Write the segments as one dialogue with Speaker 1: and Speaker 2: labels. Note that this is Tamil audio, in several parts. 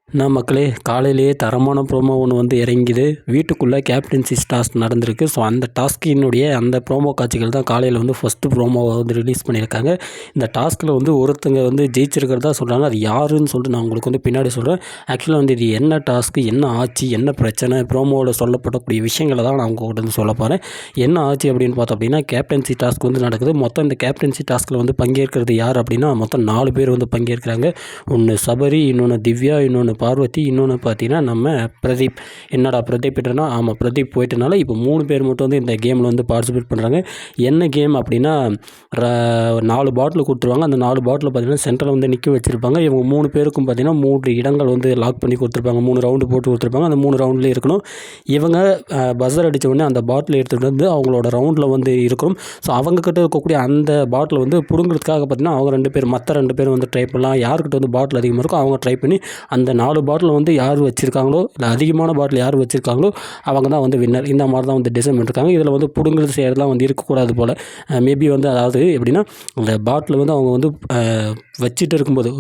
Speaker 1: நான் மக்களே காலையிலேயே தரமான ப்ரோமோ ஒன்று வந்து இறங்கிது. வீட்டுக்குள்ளே கேப்டன்சி டாஸ்க் நடந்திருக்கு. ஸோ அந்த டாஸ்கினுடைய அந்த ப்ரோமோ காட்சிகள் தான் காலையில் வந்து ஃபஸ்ட்டு ப்ரோமோவை வந்து ரிலீஸ் பண்ணியிருக்காங்க. இந்த டாஸ்கில் வந்து ஒருத்தங்க வந்து ஜெயிச்சிருக்கிறதா சொல்கிறாங்க. அது யாருன்னு சொல்லிட்டு நான் உங்களுக்கு வந்து பின்னாடி சொல்கிறேன். ஆக்சுவலாக வந்து இது என்ன டாஸ்க்கு, என்ன ஆச்சு, என்ன பிரச்சனை, ப்ரோமோவில் சொல்லப்படக்கூடிய விஷயங்களை தான் நான் உங்கள்கிட்ட வந்து சொல்ல போகிறேன். என்ன ஆச்சு அப்படின்னு பார்த்தோம் அப்படின்னா, கேப்டன்சி டாஸ்க் வந்து நடக்குது. மொத்தம் இந்த கேப்டன்சி டாஸ்கில் வந்து பங்கேற்கிறது யார் அப்படின்னா, மொத்தம் 4 பேர் வந்து பங்கேற்கிறாங்க. ஒன்று சபரி, இன்னொன்று திவ்யா, இன்னொன்று பார்வதி, இன்னொன்று பார்த்தீங்கன்னா நம்ம பிரதீப். என்னடா பிரதீப் போய்ட்டனா? ஆமாம், பிரதீப் போயிட்டனால இப்போ 3 பேர் மட்டும் வந்து இந்த கேமில் வந்து பார்ட்டிசிபேட் பண்ணுறாங்க. என்ன கேம் அப்படின்னா, 4 பாட்டில் கொடுத்துருவாங்க. அந்த 4 பாட்டில் பார்த்தீங்கன்னா சென்டரில் வந்து நிற்க வச்சுருப்பாங்க. இவங்க 3 பேருக்கும் பார்த்தீங்கன்னா 3 இடங்கள் வந்து லாக் பண்ணி கொடுத்துருப்பாங்க. 3 ரவுண்டு போட்டு கொடுத்துருப்பாங்க. அந்த 3 ரவுண்ட்லேயே இருக்கணும். இவங்க பஸர் அடித்த உடனே அந்த பாட்டில் எடுத்துகிட்டு வந்து அவங்களோட ரவுண்டில் வந்து இருக்கணும். ஸோ அவங்கக்கிட்ட இருக்கக்கூடிய அந்த பாட்டில் வந்து பிடுங்கிறதுக்காக பார்த்தீங்கன்னா அவங்க 2 பேர், மற்ற 2 பேர் வந்து ட்ரை பண்ணலாம். யாருக்கிட்ட வந்து பாட்டில் அதிகமாக இருக்கோ அவங்க ட்ரை பண்ணி அந்த 4 பாட்டில் வந்து யார் வச்சுருக்காங்களோ, இல்லை அதிகமான பாட்டில் யார் வச்சுருக்காங்களோ அவங்க தான் வந்து வின்னர். இந்த மாதிரி தான் வந்து டிசைன் பண்ணியிருக்காங்க. இதில் வந்து பிடுங்கிறது செய்கிறதுலாம் வந்து இருக்கக்கூடாது போல். மேபி வந்து அதாவது எப்படின்னா, அந்த பாட்டில் வந்து அவங்க வந்து வச்சுட்டு இருக்கும்போது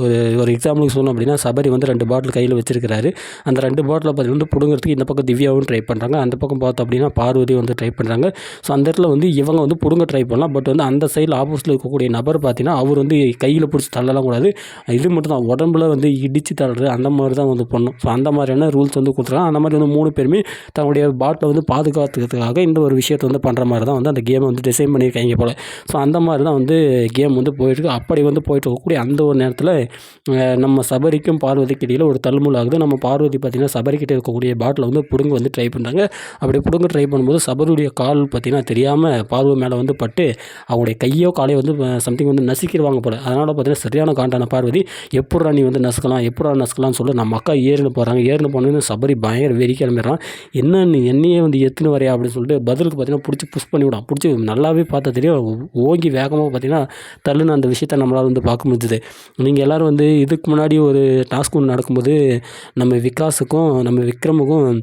Speaker 1: ஒரு எக்ஸாம்பிளுக்கு சொல்லணும் அப்படின்னா, சபரி வந்து 2 பாட்டில் கையில் வச்சிருக்கிறாரு. அந்த 2 பாட்டில் பார்த்தீங்கன்னா பிடுங்கிறதுக்கு இந்த பக்கம் திவ்யாவும் ட்ரை பண்ணுறாங்க. அந்த பக்கம் பார்த்தோம் அப்படின்னா பார்வதி வந்து ட்ரை பண்ணுறாங்க. ஸோ அந்த இடத்துல வந்து இவங்க வந்து பிடுங்க ட்ரை பண்ணலாம். பட் வந்து அந்த சைடில் ஆப்போசிட்டில் இருக்கக்கூடிய நபர் பார்த்தீங்கன்னா அவர் வந்து கையில் பிடிச்சி தள்ளலாம் கூடாது. இது மட்டும் தான் உடம்புல வந்து இடித்து தள்ளுறது அந்த மாதிரி தான் வந்து பண்ணும். ஸோ அந்த மாதிரியான ரூல்ஸ் வந்து கொடுத்துருக்காங்க. அந்த மாதிரி வந்து 3 பேருமே தன்னுடைய பாட்டில் வந்து பாதுகாத்துக்கிறதுக்காக இந்த ஒரு விஷயத்தை வந்து பண்ணுற மாதிரி தான் வந்து அந்த கேமை வந்து டிசைன் பண்ணியிருக்காங்க போல். ஸோ அந்த மாதிரி தான் வந்து கேம் வந்து போயிட்டுருக்கு. அப்படி வந்து போயிட்டு இருக்கக்கூடிய அந்த ஒரு நேரத்தில் நம்ம சபரிக்கும் பார்வதிக்கு இடையில் ஒரு தள்ளுமுள் ஆகுது. நம்ம பார்வதி பார்த்திங்கன்னா சபரிக்கிட்ட இருக்கக்கூடிய பாட்டில் வந்து பிடுங்க வந்து ட்ரை பண்ணுறாங்க. அப்படி பிடுங்க ட்ரை பண்ணும்போது சபரியுடைய கால் பார்த்திங்கன்னா தெரியாமல் பார்வை மேலே வந்து பட்டு அவங்களுடைய கையோ காலையோ வந்து சம்திங் வந்து நசுக்கிடுவாங்க போல். அதனால் பார்த்திங்கன்னா சரியான காண்டான பார்வதி, எப்பட்றா நீ வந்து நசுக்கலாம்னு சொல்லி நம்ம அக்கா ஏறினு போகிறாங்க. ஏறினு போனோன்னு சபரி பயங்கர வெறி கிளம்பிடுறான். என்ன நீ என்னையே வந்து எத்துன்னு வரையா அப்படின்னு சொல்லிட்டு பதிலுக்கு பார்த்திங்கன்னா பிடிச்சி புஷ் பண்ணி விடான். பிடிச்சி நல்லாவே பார்த்தா தெரியும், ஓங்கி வேகமாக பார்த்திங்கன்னா தள்ளுன்னு அந்த விஷயத்தை நம்மளால் வந்து பார்க்க முடிஞ்சுது. நீங்கள் எல்லோரும் வந்து இதுக்கு முன்னாடி ஒரு டாஸ்க் ஒன்று நடக்கும்போது நம்ம விகாஸுக்கும் நம்ம விக்ரமுக்கும்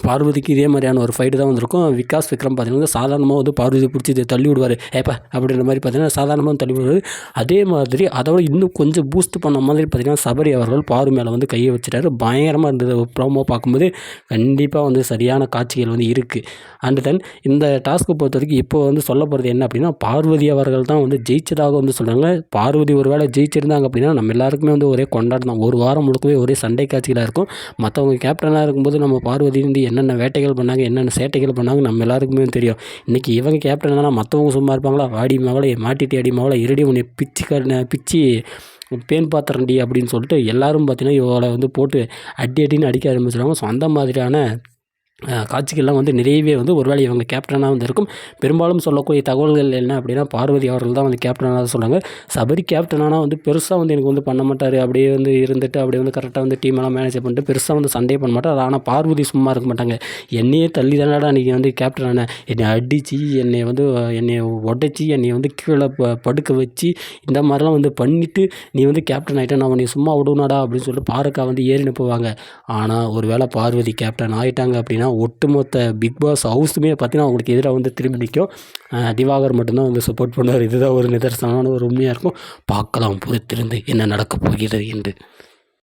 Speaker 1: பார்வதிக்கு இதே மாதிரியான ஒரு ஃபைட்டு தான் வந்திருக்கும். விகாஸ் விக்ரம் பார்த்தீங்கன்னா சாதாரணமாக வந்து பார்வதி பிடிச்சி தள்ளி விடுவார். ஏப்பா அப்படின்ற மாதிரி பார்த்தீங்கன்னா சாதாரணமாக தள்ளி விடுவார். அதே மாதிரி அதோட இன்னும் கொஞ்சம் பூஸ்ட் பண்ண மாதிரி பார்த்தீங்கன்னா சபரி அவர்கள் பார்வை மேலே வந்து கையை வச்சுட்டாரு. பயங்கரமாக இருந்தது. ப்ரோமோ பார்க்கும்போது கண்டிப்பாக வந்து சரியான காட்சிகள் வந்து இருக்குது. அண்ட் தென் இந்த டாஸ்க்கை பொறுத்த வரைக்கும் இப்போ வந்து சொல்ல போகிறது என்ன அப்படின்னா, பார்வதி அவர்கள் தான் வந்து ஜெயிச்சதாக வந்து சொல்கிறாங்க. பார்வதி ஒரு வேளை ஜெயிச்சிருந்தாங்க அப்படின்னா நம்ம எல்லாருக்குமே வந்து ஒரே கொண்டாட்டம். ஒரு வாரம் முழுக்கவே ஒரே சண்டை காட்சிகளாக இருக்கும். மற்றவங்க கேப்டனாக இருக்கும்போது நம்ம பார்வதி வந்து என்னென்ன வேட்டைகள் பண்ணாங்க, என்னென்ன சேட்டைகள் பண்ணாங்க நம்ம எல்லாருக்குமே தெரியும். இன்றைக்கி இவங்க கேப்டன் தானே, மற்றவங்க சும்மா இருப்பாங்களா? வாடி மவளை, மாட்டிட்டி அடி மவளை, இருடி உன்னை பிச்சு பேன் பாத்திரண்டி அப்படின்னு சொல்லிட்டு எல்லாரும் பார்த்தீங்கன்னா இவளை வந்து போட்டு அடின்னு அடிக்க ஆரம்பிச்சிடுவாங்க. ஸோ அந்த மாதிரியான காட்சிகள்லாம் வந்து நிறையவே வந்து ஒருவேளை இவங்க கேப்டனாக வந்து இருக்கும். பெரும்பாலும் சொல்லக்கூடிய தகவல்கள் என்ன அப்படின்னா, பார்வதி அவர்கள் தான் வந்து கேப்டனாக சொல்கிறாங்க. சபரி கேப்டனானால் வந்து பெருசாக வந்து எனக்கு வந்து பண்ண மாட்டார். அப்படியே வந்து இருந்துட்டு அப்படியே வந்து கரெக்டாக வந்து டீமெல்லாம் மேனேஜ் பண்ணிட்டு பெருசாக வந்து சண்டே பண்ண மாட்டார். ஆனால் பார்வதி சும்மா இருக்க மாட்டாங்க. என்னையே தள்ளி தானடா நீங்கள் வந்து கேப்டனான, என்னை அடித்து என்னை உடைச்சி என்னை வந்து கீழே படுக்க வச்சு இந்த மாதிரிலாம் வந்து பண்ணிவிட்டு நீ வந்து கேப்டன் ஆகிட்டா நான் உன்னை சும்மா விடுனாடா அப்படின்னு சொல்லிட்டு பாருக்கா வந்து ஏறினு போவாங்க. ஆனால் ஒரு வேளை பார்வதி கேப்டன் ஆகிட்டாங்க அப்படின்னா ஒட்டுமொத்த பிக் பாஸ் ஹவுஸுமே பார்த்தீங்கன்னா அவங்களுக்கு எதிராக வந்து திரும்பி நிற்கும். திவாகர் மட்டும்தான் வந்து சப்போர்ட் பண்ணுவார். இதுதான் ஒரு நிதர்சனமான ஒரு உண்மையாக இருக்கும். பார்க்கலாம் பொறுத்திருந்து என்ன நடக்கப் போகிறது என்று.